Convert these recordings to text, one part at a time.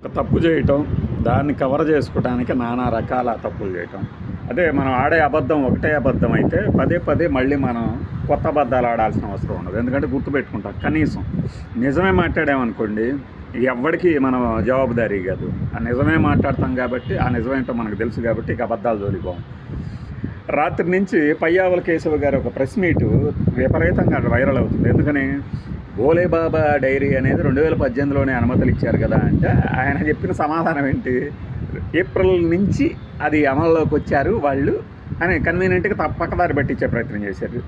ఒక తప్పు చేయటం, దాన్ని కవర్ చేసుకోవడానికి నానా రకాల తప్పులు చేయటం. అదే మనం ఆడే అబద్ధం ఒకటే అబద్ధం అయితే పదే పదే మళ్ళీ మనం కొత్త అబద్ధాలు ఆడాల్సిన అవసరం ఉండదు. ఎందుకంటే గుర్తుపెట్టుకుంటాం. కనీసం నిజమే మాట్లాడామనుకోండి, ఎవ్వడికి మనం జవాబుదారీ కాదు. ఆ నిజమే మాట్లాడతాం కాబట్టి, ఆ నిజమేంటో మనకు తెలుసు కాబట్టి ఇక అబద్ధాలు జోలిపోం. రాత్రి నుంచి పయ్యావుల కేశవ గారు ఒక ప్రెస్ మీటు విపరీతంగా వైరల్ అవుతుంది. ఎందుకని? భోలేబాబా డైరీ అనేది 2018లోనే అనుమతులు ఇచ్చారు కదా అంటే ఆయన చెప్పిన సమాధానం ఏంటి? ఏప్రిల్ నుంచి అది అమల్లోకి వచ్చారు వాళ్ళు అని కన్వీనియంట్గా పక్కదారి పట్టించే ప్రయత్నం చేశారు.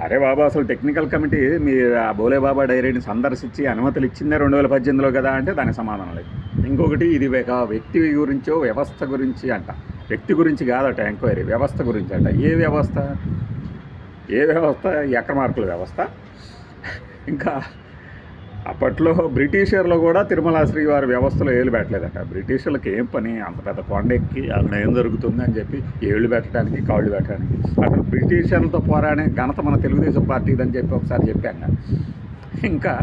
అరే బాబా, అసలు టెక్నికల్ కమిటీ మీరు ఆ భోలేబాబా డైరీని సందర్శించి అనుమతులు ఇచ్చిందే 2018లో కదా అంటే దానికి సమాధానం లేదు. ఇంకొకటి, ఇది ఒక వ్యక్తి గురించో వ్యవస్థ గురించి అంట. వ్యక్తి గురించి కాదట ఎంక్వైరీ, వ్యవస్థ గురించి అంట. ఏ వ్యవస్థ? ఎకరమార్కుల వ్యవస్థ. ఇంకా అప్పట్లో బ్రిటిషర్లు కూడా తిరుమల శ్రీవారి వ్యవస్థలో ఏళ్ళు పెట్టలేదట. బ్రిటిషర్లకు ఏం పని, అంత పెద్ద కొండెక్కి అక్కడ ఏం జరుగుతుంది అని చెప్పి ఏళ్ళు పెట్టడానికి, కాళ్ళు పెట్టడానికి. అక్కడ బ్రిటిషర్లతో పోరాడే ఘనత మన తెలుగుదేశం పార్టీదని చెప్పి ఒకసారి చెప్పాను. ఇంకా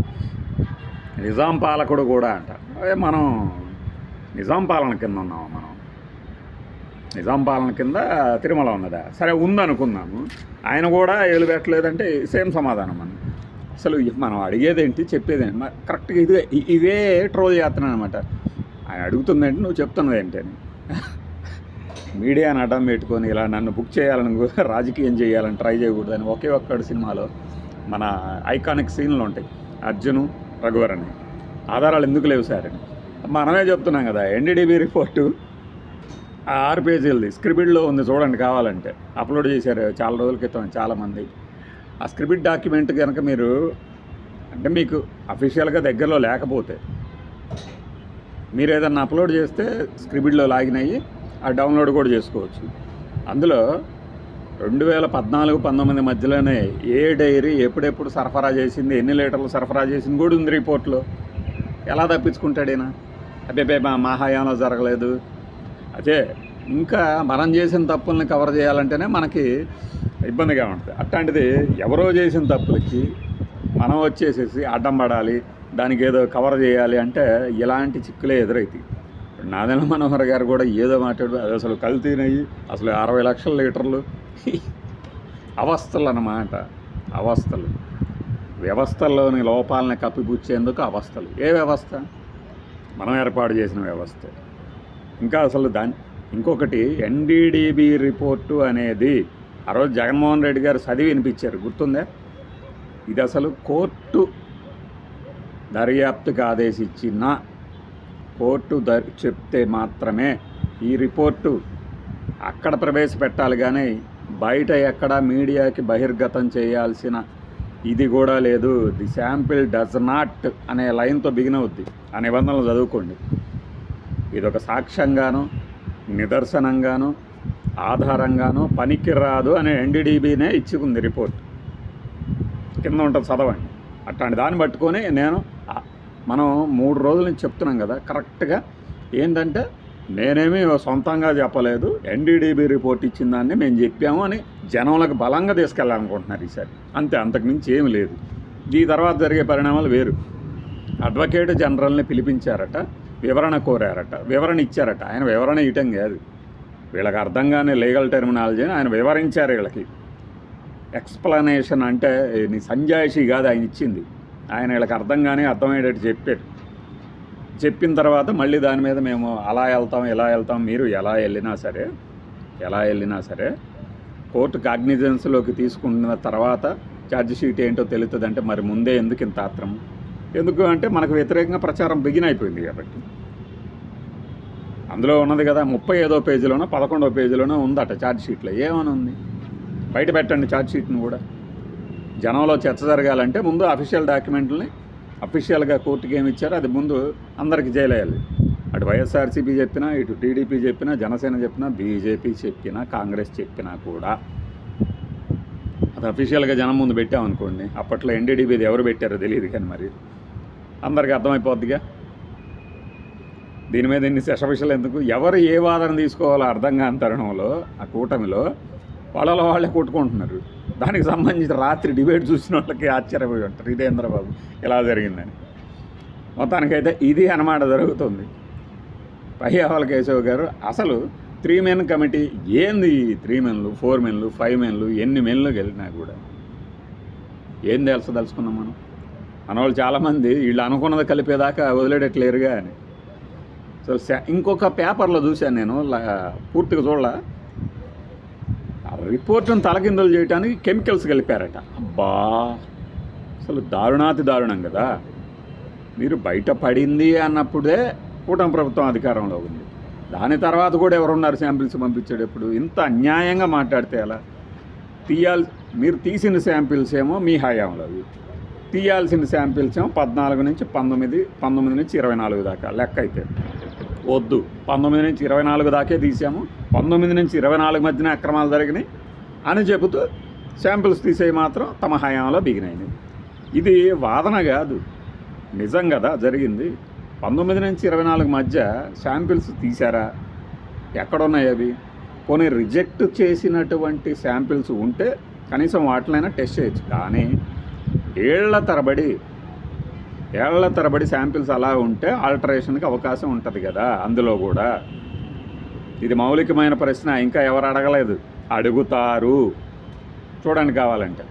నిజాం పాలకుడు కూడా అంట. అదే మనం నిజాం పాలన కింద ఉన్నాము. మనం నిజాం పాలన కింద తిరుమల ఉన్నదా? సరే, ఉందనుకున్నాము. ఆయన కూడా ఏళ్ళు పెట్టలేదంటే సేమ్ సమాధానం. మనం అసలు మనం అడిగేదేంటి, చెప్పేదేంటి? కరెక్ట్గా ఇవే ట్రోల్ చేస్తున్నాను అనమాట. ఆయన అడుగుతుందేంటి, నువ్వు చెప్తున్నదేంటి అని. మీడియాని అడ్డం పెట్టుకొని ఇలా నన్ను బుక్ చేయాలని, రాజకీయం చేయాలని ట్రై చేయకూడదని ఒకే ఒక్కడు సినిమాలో మన ఐకానిక్ సీన్లు ఉంటాయి. అర్జును, రఘువరని ఆధారాలు ఎందుకు లేవు సార్ అని మనమే చెప్తున్నాం కదా. ఎన్డీడీబీ రిపోర్టు 6 పేజీలది స్క్రిప్ట్లో ఉంది, చూడండి కావాలంటే. అప్లోడ్ చేశారు చాలా రోజుల క్రితం చాలామంది. ఆ స్క్రిప్ట్ డాక్యుమెంట్ కనుక మీరు అంటే మీకు అఫీషియల్గా దగ్గరలో లేకపోతే మీరు ఏదన్నా అప్లోడ్ చేస్తే స్క్రిప్ట్లో లాగిన్ అయ్యి ఆ డౌన్లోడ్ కూడా చేసుకోవచ్చు. అందులో 2014-19 మధ్యలోనే ఏ డైరీ ఎప్పుడెప్పుడు సరఫరా చేసింది, ఎన్ని లీటర్లు సరఫరా చేసింది కూడా ఉంది రిపోర్ట్లో. ఎలా తప్పించుకుంటాడైనా? అదే మా హయాంలో జరగలేదు. అదే ఇంకా మనం చేసిన తప్పుల్ని కవర్ చేయాలంటేనే మనకి ఇబ్బందిగా ఉంటుంది. అట్లాంటిది ఎవరో చేసిన తప్పులకి మనం వచ్చేసేసి అడ్డం పడాలి, దానికి ఏదో కవర్ చేయాలి అంటే ఇలాంటి చిక్కులే ఎదురైతాయి. నాదెండ్ల మనోహర్ గారు కూడా ఏదో మాట్లాడు, అది అసలు కల్తీనయ్యి అసలు 60 లక్షల లీటర్లు. అవస్థలు అన్నమాట, అవస్థలు. వ్యవస్థల్లోని లోపాలని కప్పిపుచ్చేందుకు అవస్థలు. ఏ వ్యవస్థ? మనం ఏర్పాటు చేసిన వ్యవస్థ. ఇంకా అసలు ఇంకొకటి, ఎన్డీడీబీ రిపోర్టు అనేది ఆ రోజు జగన్మోహన్ రెడ్డి గారు చదివి వినిపించారు, గుర్తుందా? ఇది అసలు కోర్టు దర్యాప్తుకు ఆదేశించిన కోర్టు చెప్తే మాత్రమే ఈ రిపోర్టు అక్కడ ప్రవేశపెట్టాలి, కానీ బయట ఎక్కడ మీడియాకి బహిర్గతం చేయాల్సిన ఇది కూడా లేదు. ది శాంపిల్ డస్ నాట్ అనే లైన్తో బిగిన్ అవుద్ది. ఆ నిబంధనలు చదువుకోండి. ఇదొక సాక్ష్యంగాను, నిదర్శనంగాను, ఆధారంగాను పనికిరాదు అనే ఎన్డీడీబీనే ఇచ్చుకుంది రిపోర్ట్. కింద ఉంటుంది, చదవండి. అట్లాంటి దాన్ని పట్టుకొని మనం 3 రోజుల నుంచి చెప్తున్నాం కదా. కరెక్ట్గా ఏంటంటే నేనేమి సొంతంగా చెప్పలేదు, ఎన్డీడీబీ రిపోర్ట్ ఇచ్చిన దాన్ని మేము చెప్పాము అని జనంలకు బలంగా తీసుకెళ్ళాలనుకుంటున్నారు ఈసారి. అంతే, అంతకుమించి ఏమి లేదు. ఈ తర్వాత జరిగే పరిణామాలు వేరు. అడ్వకేట్ జనరల్ని పిలిపించారట, వివరణ కోరారట, వివరణ ఇచ్చారట. ఆయన వివరణ ఇవ్వటం కాదు, వీళ్ళకి అర్థంగానే లీగల్ టెర్మినాలజీని ఆయన వివరించారు. వీళ్ళకి ఎక్స్ప్లెనేషన్ అంటే నీ సంజాయిషి కాదు ఆయన ఇచ్చింది. ఆయన వీళ్ళకి అర్థంగానే అర్థమయ్యేటట్టు చెప్పారు. చెప్పిన తర్వాత మళ్ళీ దాని మీద మేము అలా వెళ్తాం, ఇలా వెళ్తాం, మీరు ఎలా వెళ్ళినా సరే కోర్టు కాగ్నిజెన్స్లోకి తీసుకున్న తర్వాత ఛార్జ్ షీట్ ఏంటో తెలుస్తుంది. అంటే మరి ముందే ఎందుకు ఇంత ఆత్రం? ఎందుకు అంటే మనకు వ్యతిరేకంగా ప్రచారం బిగిన్ అయిపోయింది కాబట్టి. అందులో ఉన్నది కదా, 35వ పేజీలోనో 11వ పేజీలోనో ఉందట ఛార్జ్ షీట్లో. ఏమని ఉంది? బయట పెట్టండి ఛార్జ్ షీట్ని కూడా. జనంలో చర్చ జరగాలంటే ముందు అఫీషియల్ డాక్యుమెంట్లని అఫీషియల్గా కోర్టుకి ఏమి ఇచ్చారో అది ముందు అందరికీ జైలేయాలి. అటు వైఎస్ఆర్సీపీ చెప్పినా, ఇటు టీడీపీ చెప్పినా, జనసేన చెప్పినా, బీజేపీ చెప్పినా, కాంగ్రెస్ చెప్పినా కూడా అది అఫీషియల్గా జనం ముందు పెట్టామనుకోండి. అప్పట్లో ఎన్డీడీబీది ఎవరు పెట్టారో తెలియదు, కానీ మరి అందరికీ అర్థమైపోద్దిగా. దీని మీద ఇన్ని శషభిషలు ఎందుకు? ఎవరు ఏ వాదన తీసుకోవాలో అర్థం కాని తరుణంలో ఆ కూటమిలో వాళ్ళలో వాళ్ళే కొట్టుకుంటున్నారు. దానికి సంబంధించి రాత్రి డిబేట్ చూసిన వాళ్ళకి ఆశ్చర్యపోయి ఉంటారు, ఇదేంద్రబాబు ఇలా జరిగిందని. మొత్తానికైతే ఇది అన్నమాట జరుగుతుంది. పయ్యావల కేశవ్ గారు అసలు 3 మెన్ కమిటీ ఏంది? 3 మెన్లు, 4 మెన్లు, 5 మెన్లు, ఎన్ని మెన్లు వెళ్ళినా కూడా ఏం తెలుసుకున్నాం మనం? మనవాళ్ళు చాలామంది వీళ్ళు అనుకున్నది కలిపేదాకా వదిలేటట్లేరుగా అని. సో ఇంకొక పేపర్లో చూశాను నేను, పూర్తిగా చూడాల, రిపోర్ట్ను తలకిందులు చేయడానికి కెమికల్స్ కలిపారట. అబ్బా, అసలు దారుణాతి దారుణం కదా. మీరు బయటపడింది అన్నప్పుడే కూటమి ప్రభుత్వం అధికారంలో ఉంది. దాని తర్వాత కూడా ఎవరున్నారు శాంపిల్స్ పంపించేటప్పుడు? ఇంత అన్యాయంగా మాట్లాడితే ఎలా? మీరు తీసిన శాంపిల్స్ ఏమో మీ హయాంలో, తీయాల్సిన శాంపిల్స్ ఏమో 14 నుంచి 19, 19 నుంచి 24 దాకా లెక్క. అయితే వద్దు, 19 నుంచి 24 దాకే తీసాము, 19 నుంచి 24 మధ్యన అక్రమాలు జరిగినాయి అని చెబుతూ శాంపిల్స్ తీసేవి మాత్రం తమ హయాంలో బిగినాయి. ఇది వాదన కాదు, నిజం కదా జరిగింది. 19 నుంచి 24 మధ్య శాంపిల్స్ తీశారా? ఎక్కడున్నాయి అవి? పోనీ రిజెక్ట్ చేసినటువంటి శాంపిల్స్ ఉంటే కనీసం వాటినైనా టెస్ట్ చేయొచ్చు. కానీ ఏళ్ల తరబడి శాంపిల్స్ అలా ఉంటే ఆల్టరేషన్కి అవకాశం ఉంటుంది కదా అందులో కూడా. ఇది మౌలికమైన ప్రశ్న, ఇంకా ఎవరు అడగలేదు, అడుగుతారు. చూడండి కావాలంటే.